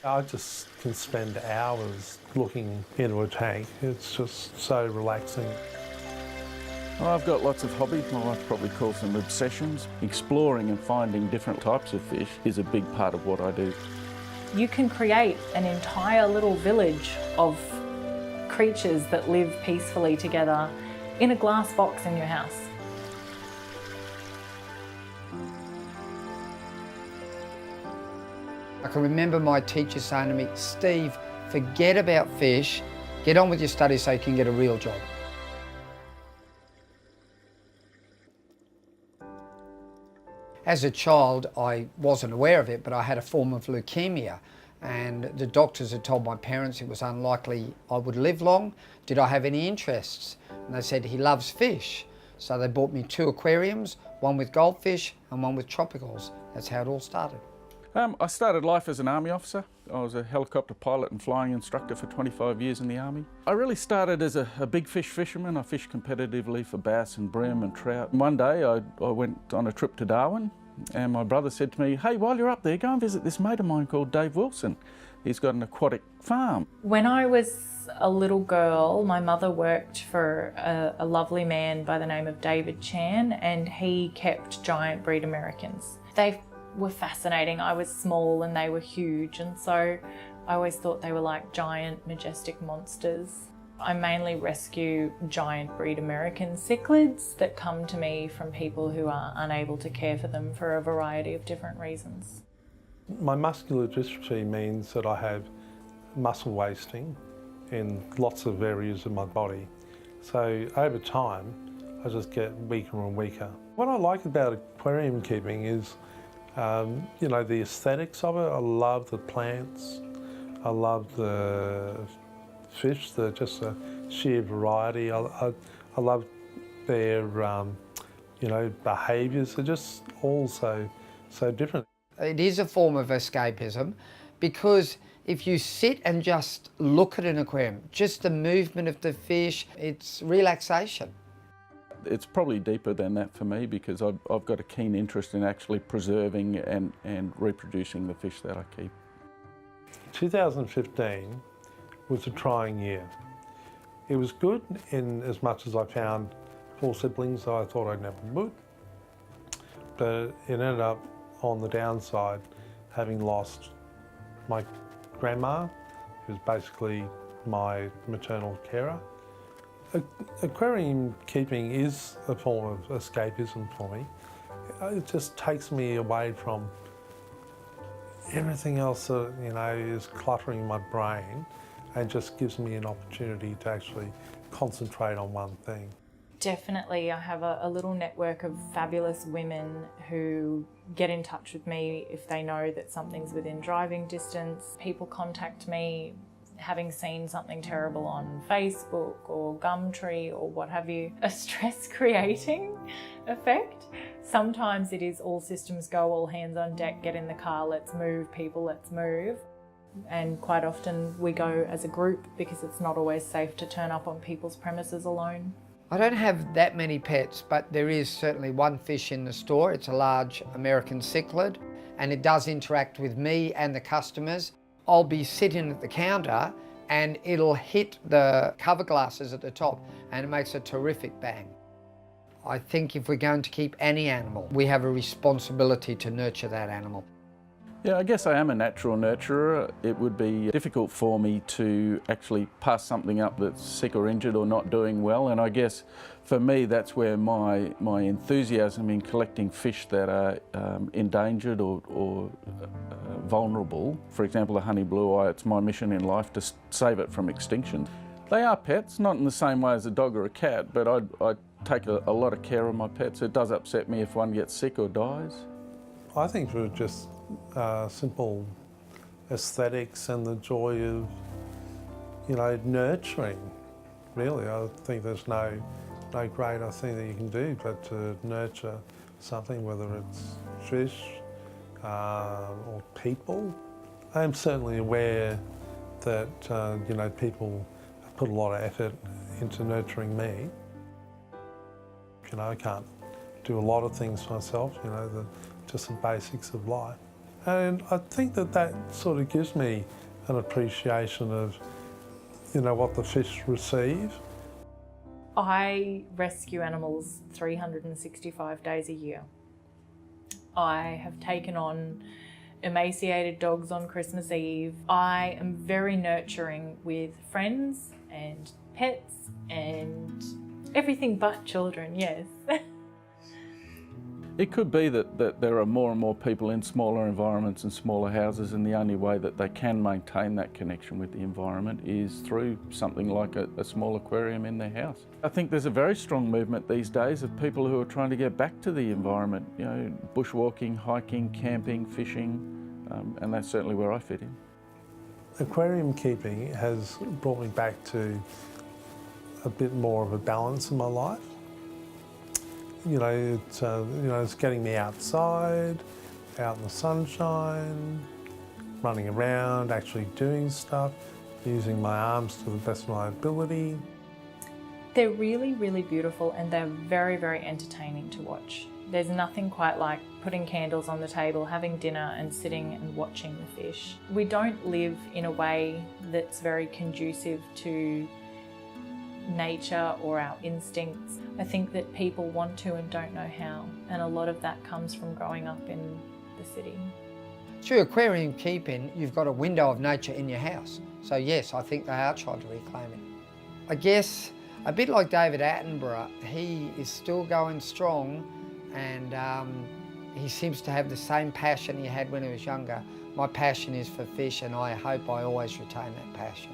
I just can spend hours looking into a tank. It's just so relaxing. Well, I've got lots of hobbies. My wife probably calls them obsessions. Exploring and finding different types of fish is a big part of what I do. You can create an entire little village of creatures that live peacefully together in a glass box in your house. I can remember my teacher saying to me, "Steve, forget about fish, get on with your studies so you can get a real job." As a child, I wasn't aware of it, but I had a form of leukemia, and the doctors had told my parents it was unlikely I would live long. Did I have any interests? And they said, he loves fish. So they bought me 2 aquariums, one with goldfish and one with tropicals. That's how it all started. I started life as an army officer. I was a helicopter pilot and flying instructor for 25 years in the army. I really started as a big fish fisherman. I fished competitively for bass and bream and trout. One day I went on a trip to Darwin, and my brother said to me, "Hey, while you're up there, go and visit this mate of mine called Dave Wilson. He's got an aquatic farm." When I was a little girl, my mother worked for a lovely man by the name of David Chan, and he kept giant breed Americans. They were fascinating. I was small and they were huge, and so I always thought they were like giant, majestic monsters. I mainly rescue giant breed American cichlids that come to me from people who are unable to care for them for a variety of different reasons. My muscular dystrophy means that I have muscle wasting in lots of areas of my body. So over time, I just get weaker and weaker. What I like about aquarium keeping is you know, the aesthetics of it. I love the plants, I love the fish, just the sheer variety. I love their you know, behaviours. They're just all so different. It is a form of escapism, because if you sit and just look at an aquarium, just the movement of the fish, it's relaxation. It's probably deeper than that for me, because I've got a keen interest in actually preserving and reproducing the fish that I keep. 2015 was a trying year. It was good in as much as I found 4 siblings that I thought I never would, but it ended up on the downside, having lost my grandma, who's basically my maternal carer. Aquarium keeping is a form of escapism for me. It just takes me away from everything else that, you know, is cluttering my brain, and just gives me an opportunity to actually concentrate on one thing. Definitely, I have a little network of fabulous women who get in touch with me if they know that something's within driving distance. People contact me having seen something terrible on Facebook or Gumtree or what have you. A stress-creating effect. Sometimes it is all systems go, all hands on deck, get in the car, let's move, people, let's move. And quite often we go as a group, because it's not always safe to turn up on people's premises alone. I don't have that many pets, but there is certainly one fish in the store. It's a large American cichlid, and it does interact with me and the customers. I'll be sitting at the counter and it'll hit the cover glasses at the top, and it makes a terrific bang. I think if we're going to keep any animal, we have a responsibility to nurture that animal. Yeah, I guess I am a natural nurturer. It would be difficult for me to actually pass something up that's sick or injured or not doing well, and I guess for me that's where my enthusiasm in collecting fish that are endangered or vulnerable. For example, the honey blue eye, it's my mission in life to save it from extinction. They are pets, not in the same way as a dog or a cat, but I take a lot of care of my pets. It does upset me if one gets sick or dies. I think for just simple aesthetics and the joy of, you know, nurturing, really. I think there's no greater thing that you can do but to nurture something, whether it's fish or people. I'm certainly aware that, you know, people have put a lot of effort into nurturing me. You know, I can't do a lot of things myself, you know, just the basics of life. And I think that that sort of gives me an appreciation of, you know, what the fish receive. I rescue animals 365 days a year. I have taken on emaciated dogs on Christmas Eve. I am very nurturing with friends and pets and everything but children, yes. It could be that there are more and more people in smaller environments and smaller houses, and the only way that they can maintain that connection with the environment is through something like a small aquarium in their house. I think there's a very strong movement these days of people who are trying to get back to the environment, you know, bushwalking, hiking, camping, fishing, and that's certainly where I fit in. Aquarium Keeping has brought me back to a bit more of a balance in my life. You know, it's getting me outside, out in the sunshine, running around, actually doing stuff, using my arms to the best of my ability. They're really, really beautiful, and they're very, very entertaining to watch. There's nothing quite like putting candles on the table, having dinner and sitting and watching the fish. We don't live in a way that's very conducive to nature or our instincts. I think that people want to and don't know how, and a lot of that comes from growing up in the city. Through aquarium keeping, you've got a window of nature in your house. So yes, I think they are trying to reclaim it. I guess a bit like David Attenborough, he is still going strong, and he seems to have the same passion he had when he was younger. My passion is for fish, and I hope I always retain that passion.